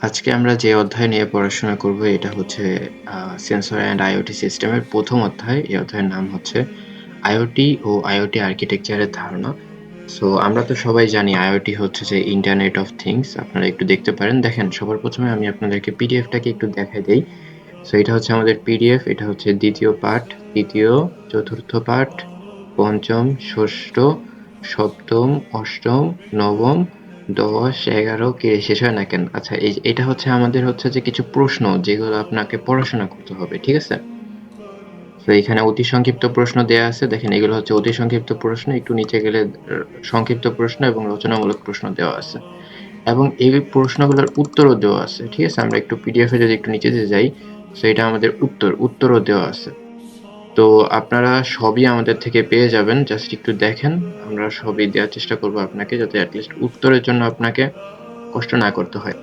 আজকে আমরা যে অধ্যায় নিয়ে পড়াশোনা করব এটা হচ্ছে সেন্সর অ্যান্ড আইওটি সিস্টেমের প্রথম অধ্যায়। এই অধ্যায়ের নাম হচ্ছে আইওটি ও আইওটি আর্কিটেকচারের ধারণা। সো আমরা তো সবাই জানি আইওটি হচ্ছে যে ইন্টারনেট অফ থিংস। আপনারা একটু দেখতে পারেন। দেখেন, সবার প্রথমে আমি আপনাদেরকে পিডিএফটাকে একটু দেখাই দেই। সো এটা হচ্ছে আমাদের পিডিএফ। এটা হচ্ছে দ্বিতীয় পাঠ, তৃতীয়, চতুর্থ পাঠ, পঞ্চম, ষষ্ঠ, সপ্তম, অষ্টম, নবম, 10, 11 কে শেষ হয় না কেন? আচ্ছা, এটা হচ্ছে আমাদের হচ্ছে যে কিছু প্রশ্ন যেগুলো আপনাকে পড়াশোনা করতে হবে, ঠিক আছে? তো এখানে অতি সংক্ষিপ্ত প্রশ্ন দেয়া আছে। দেখেন, এগুলো হচ্ছে অতি সংক্ষিপ্ত প্রশ্ন। একটু নিচে গেলে সংক্ষিপ্ত প্রশ্ন এবং রচনামূলক প্রশ্ন দেওয়া আছে, এবং এই প্রশ্নগুলোর উত্তরও দেওয়া আছে, ঠিক আছে? আমরা একটু পিডিএফ এ যদি একটু নিচে যাই, তো এটা আমাদের উত্তরও দেওয়া আছে। তো আপনারা সবই আমাদের থেকে পেয়ে যাবেন, জাস্ট একটু দেখেন। আমরা সবই দেওয়ার চেষ্টা করব আপনাকে, যাতে অ্যাটলিস্ট উত্তরের জন্য আপনাকে কষ্ট না করতে হয়।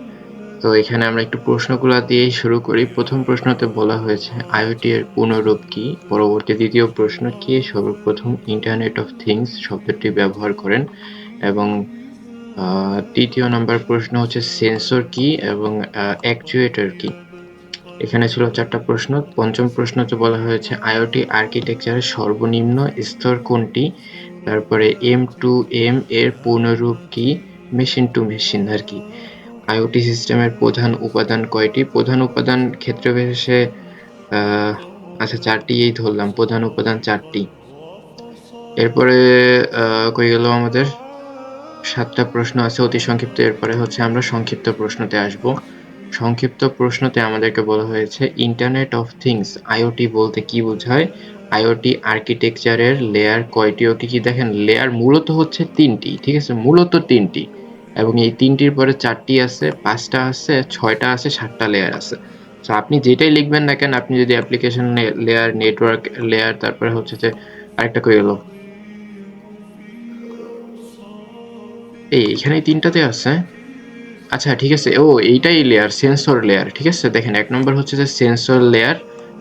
তো এখানে আমরা একটু প্রশ্নগুলা দিয়েই শুরু করি। প্রথম প্রশ্নতে বলা হয়েছে আইওটি এর পূর্ণরূপ কি? পরবর্তী দ্বিতীয় প্রশ্ন, কে সর্বপ্রথম ইন্টারনেট অফ থিংস শব্দটি ব্যবহার করেন? এবং তৃতীয় নাম্বার প্রশ্ন হচ্ছে সেন্সর কি এবং অ্যাকচুয়েটর কি? এখানে ছিল 4টা প্রশ্ন। পঞ্চম প্রশ্নতে বলা হয়েছে আইওটি আর্কিটেকচারের সর্বনিম্ন স্তর কোনটি? তারপরে M2M এর পূর্ণরূপ কি? মেশিন টু মেশিন আর কি। আইওটি সিস্টেমের প্রধান উপাদান কয়টি? প্রধান উপাদান ক্ষেত্র বিশেষে আচ্ছা, 4টিই ধরলাম। প্রধান উপাদান 4টি। এরপরে কই গেল আমাদের? 7টা প্রশ্ন আছে অতি সংক্ষিপ্ত। এরপরে হচ্ছে আমরা সংক্ষিপ্ত প্রশ্নতে আসব। সংক্ষিপ্ত প্রশ্নতে আমাদেরকে বলা হয়েছে ইন্টারনেট অফ থিংস আইওটি বলতে কি বোঝায়? আইওটি আর্কিটেকচারের লেয়ার কয়টি ও কি কি? দেখেন, লেয়ার মূলত হচ্ছে 3টি, ঠিক আছে? মূলত 3টি, এবং এই 3টির পরে 4টি আছে, 5টা আছে, 6টা আছে, 7টা লেয়ার আছে। তো আপনি যেটাই লিখবেন না কেন, আপনি যদি অ্যাপ্লিকেশন লেয়ার, নেটওয়ার্ক লেয়ার, তারপরে হচ্ছে যে আরেকটা কই গেল, এইখানে 3টাতে আছে। আচ্ছা, ঠিক আছে। এইটাই লেয়ার, সেন্সর লেয়ার, ঠিক আছে? দেখেন, 1 নম্বর হচ্ছে যে সেন্সর লেয়ার,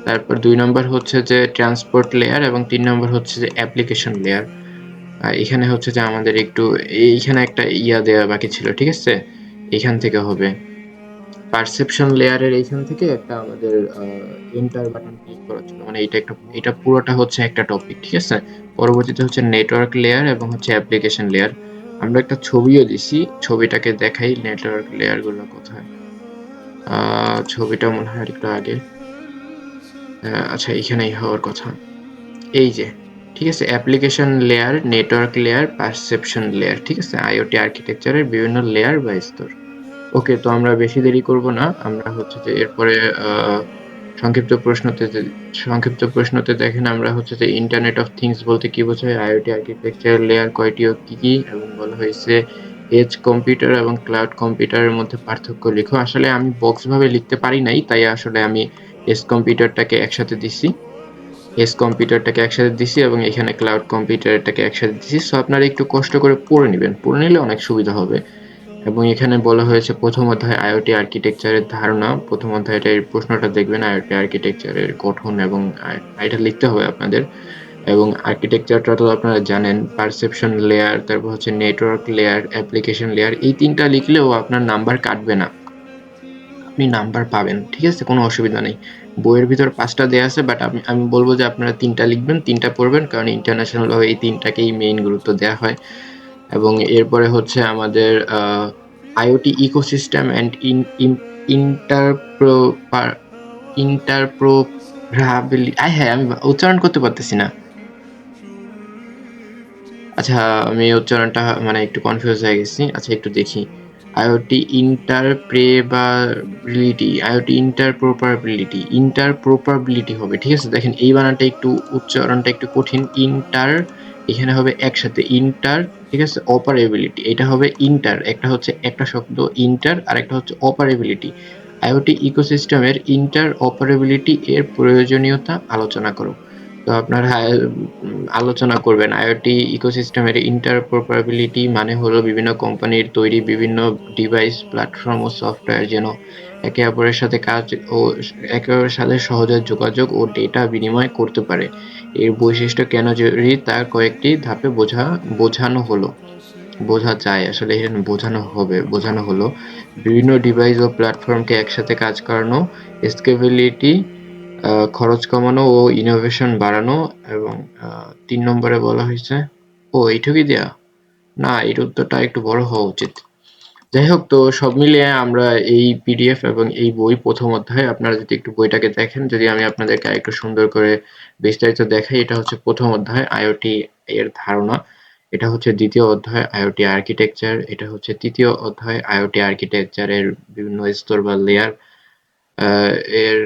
তারপর 2 নম্বর হচ্ছে যে ট্রান্সপোর্ট লেয়ার, এবং 3 নম্বর হচ্ছে যে অ্যাপ্লিকেশন লেয়ার। এখানে হচ্ছে যে আমাদের একটু এইখানে একটা দেওয়া বাকি ছিল, ঠিক আছে? এখান থেকে হবে পারসেপশন লেয়ারের, এইখান থেকে একটা আমাদের এন্টার বাটন ক্লিক করা ছিল। মানে এটা পুরোটা হচ্ছে একটা টপিক, ঠিক আছে? পরবর্তীতে হচ্ছে নেটওয়ার্ক লেয়ার এবং হচ্ছে অ্যাপ্লিকেশন লেয়ার। আমরা একটা ছবিও দিছি, ছবিটাকে দেখাই নেটওয়ার্ক লেয়ার গুলো কোথায়। ছবিটা মনে হয় আরেকটু আগে। আচ্ছা, এখানেই হওয়ার কথা। এই যে, ঠিক আছে? Application layer, network layer, perception layer, ঠিক আছে? আইওটি আর্কিটেকচারের বিভিন্ন লেয়ার বা স্তর। ওকে, তো আমরা বেশি দেরি করব না। আমরা হচ্ছে যে এরপরে সংক্ষিপ্ত প্রশ্নতে সংক্ষিপ্ত প্রশ্নতে দেখেন, আমরা হচ্ছে যে ইন্টারনেট অফ থিংস বলতে কি বোঝায়? আইওটি আর্কিটেকচার লেয়ার কয়টি ও কি কি? এবং বলা হয়েছে এজ কম্পিউটার এবং ক্লাউড কম্পিউটারের মধ্যে পার্থক্য লিখো। আসলে আমি বক্স ভাবে লিখতে পারি নাই, তাই আসলে আমি এজ কম্পিউটারটাকে একসাথে দিছি। এবং এখানে ক্লাউড কম্পিউটারটাকে একসাথে দিছি। সো আপনারা একটু কষ্ট করে পড়ে নিবেন। পড়ে নিলে অনেক সুবিধা হবে। এবং এখানে বলা হয়েছে প্রথম অধ্যায় আইওটি আর্কিটেকচারের ধারণা। প্রথম অধ্যায়টা, এই প্রশ্নটা দেখবেন, আইওটি আর্কিটেকচারের গঠন, এবং এটা লিখতে হবে আপনাদের। এবং আর্কিটেকচারটা তো আপনারা জানেন, পারসেপশন লেয়ার, তারপর হচ্ছে নেটওয়ার্ক লেয়ার, অ্যাপ্লিকেশন লেয়ার, এই 3টা লিখলেও আপনার নাম্বার কাটবে না, আপনি নাম্বার পাবেন, ঠিক আছে? কোনো অসুবিধা নেই। বইয়ের ভিতর 5টা দেয়া আছে, বাট আমি আমি বলবো যে আপনারা 3টা লিখবেন, 3টা পড়বেন, কারণ ইন্টারন্যাশনাল এই 3টাকেই মেইন গুরুত্ব দেওয়া হয়। এবং এরপরে হচ্ছে আমাদের আইওটি ইকোসিস্টেম অ্যান্ড ইন্টারপ্রোপার ইন্টারপ্রোপাবিলিটি, হ্যাঁ, আমি উচ্চারণ করতে পারতেছি না। আচ্ছা, আমি উচ্চারণটা মানে একটু কনফিউজ হয়ে গেছি। আচ্ছা, একটু দেখি। আইওটি হবে, ঠিক আছে? দেখেন, এই বানানটা একটু, উচ্চারণটা একটু কঠিন। এখানে হবে একসাথে ইন্টার, ঠিক আছে? অপারেবিলিটি, এটা হবে ইন্টার। একটা হচ্ছে একটা শব্দ ইন্টার, আর একটা হচ্ছে অপারেবিলিটি। আইওটি ইকোসিস্টেমের ইন্টার অপারেবিলিটি এর প্রয়োজনীয়তা আলোচনা করো। তো আপনারা আলোচনা করবেন আইওটি ইকোসিস্টেমের ইন্টারঅপারেবিলিটি মানে হলো বিভিন্ন কোম্পানির তৈরি বিভিন্ন ডিভাইস, প্ল্যাটফর্ম ও সফটওয়্যার যেন একে অপরের সাথে কাজ ও একে অপরের সাথে সহজে যোগাযোগ ও ডেটা বিনিময় করতে পারে। এর বৈশিষ্ট্য কেন জরুরি তা কয়েকটি ধাপে বোঝানো হলো। বোঝা যায়, আসলে এখানে বোঝানো হলো বিভিন্ন ডিভাইস ও প্ল্যাটফর্মকে একসাথে কাজ করানো, স্কেলেবিলিটি, খরচ কমানো ও ইনোভেশন বাড়ানো। এবং ৩ নম্বরে বলা হয়েছে, এইটুকুই দেয়া? না, এর উত্তরটা একটু বড় হওয়া উচিত। যাই হোক, তো সব মিলিয়ে আমরা এই পিডিএফ এবং এই বই প্রথম অধ্যায়, আপনারা যদি একটু বইটাকে দেখেন, যদি আমি আপনাদেরকে আরেকটু সুন্দর করে বিস্তারিত দেখাই, এটা হচ্ছে প্রথম অধ্যায় আইওটি এর ধারণা, এটা হচ্ছে দ্বিতীয় অধ্যায় আইওটি আর্কিটেকচার, এটা হচ্ছে তৃতীয় অধ্যায় আইওটি আর্কিটেকচারের বিভিন্ন স্তর বা লেয়ার, আহ, এর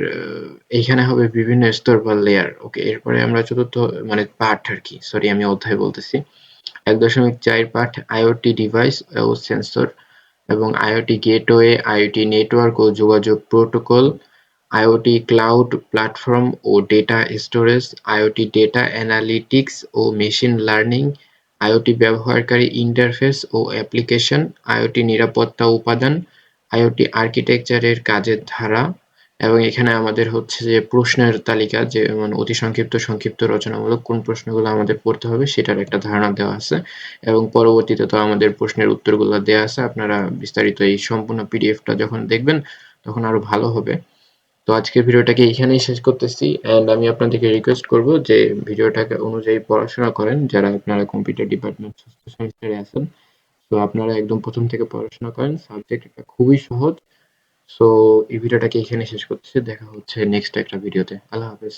এইখানে হবে বিভিন্ন স্তর বা লেয়ার। ওকে, এরপরে আমরা চতুর্থ মানে পাঠ আর কি, সরি আমি অধ্যায় বলতেছি, ১.৪ পাঠ আইওটি ডিভাইস ও সেন্সর এবং আইওটি গেটওয়ে, আইওটি নেটওয়ার্ক ও যোগাযোগ প্রোটোকল, আইওটি ক্লাউড প্ল্যাটফর্ম ও data storage, IoT data analytics ও মেশিন লার্নিং, আইওটি ব্যবহারকারী ইন্টারফেস ও অ্যাপ্লিকেশন, আইওটি নিরাপত্তা উপাদান, আইওটি আর্কিটেকচারের কাজের ধারা। এবং এখানে আমাদের হচ্ছে যে প্রশ্নের তালিকা, যে মানে অতি সংক্ষিপ্ত, সংক্ষিপ্ত, রচনামূলক কোন প্রশ্নগুলো আমাদের পড়তে হবে সেটার একটা ধারণা দেওয়া আছে। এবং পরবর্তীতে তো আমাদের প্রশ্নের উত্তরগুলো দেওয়া আছে। আপনারা বিস্তারিত এই সম্পূর্ণ পিডিএফটা যখন দেখবেন তখন আরো ভালো হবে। তো আজকের ভিডিওটাকে এখানেই শেষ করতেছি, অ্যান্ড আমি আপনাদেরকে রিকোয়েস্ট করব যে ভিডিওটাকে অনুযায়ী পড়াশোনা করেন, যারা আপনারা কম্পিউটার ডিপার্টমেন্ট ষষ্ঠ সেমিস্টারে আছেন। তো আপনারা একদম প্রথম থেকে পড়াশোনা করেন, সাবজেক্ট এটা খুবই সহজ। সো এই ভিডিওটাকে এখানে শেষ করতেছি, দেখা হচ্ছে নেক্সট একটা ভিডিওতে। আল্লাহ হাফেজ।